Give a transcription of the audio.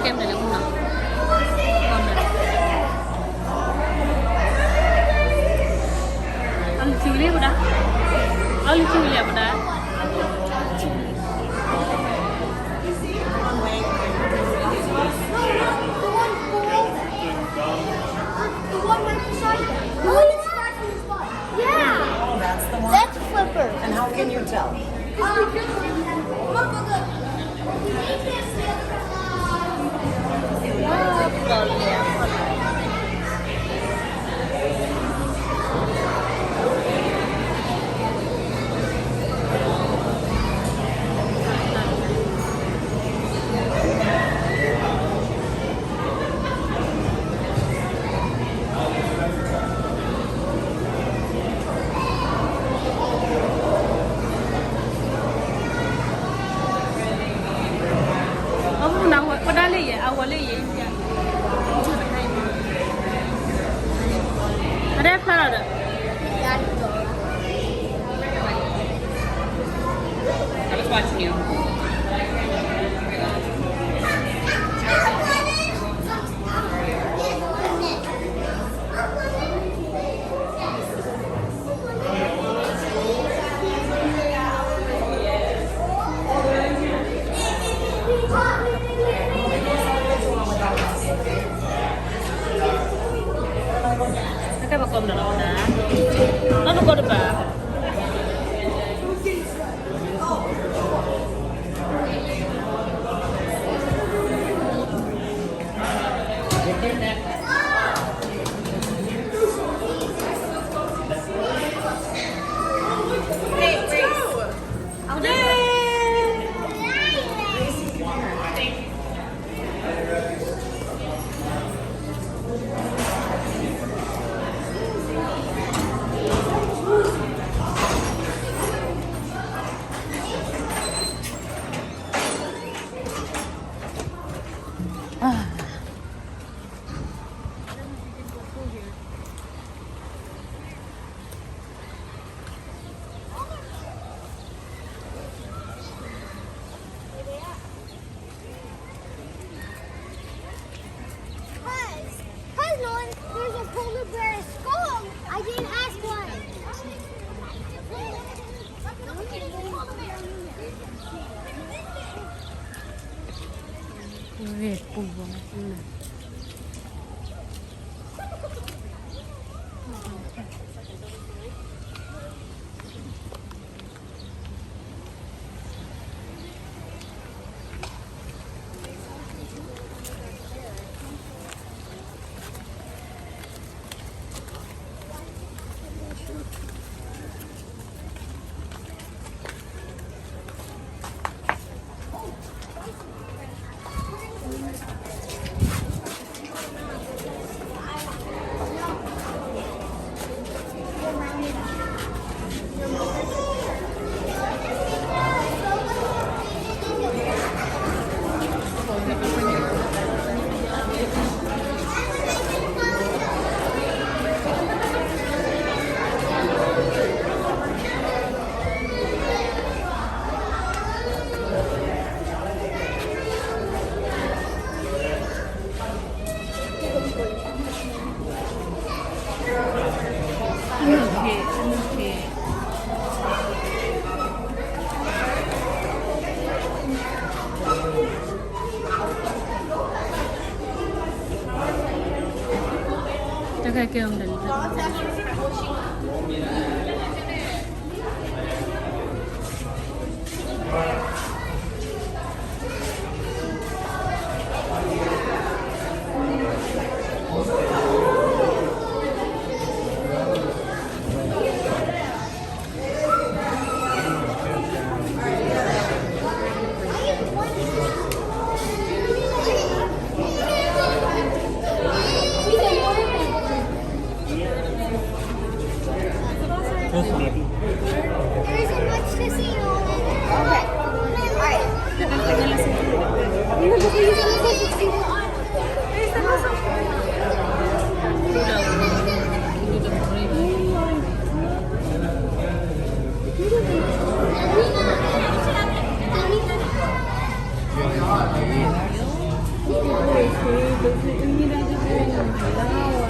kem này là không nào còn này ăn chili bữa ăn chili bữa đó Oh, that's the one. That's Flipper. And how can you tell? ông nào có đá lấy vậy ao lấy vậy ở đây phải rồi I was watching you. Cái bà con nào đó nó có được bà Nolan, there's a polar bear skull. I didn't ask why. Ôi, cùng vào này. Chắc kêu ông định 그래서 은밀하게 보이는 달라워.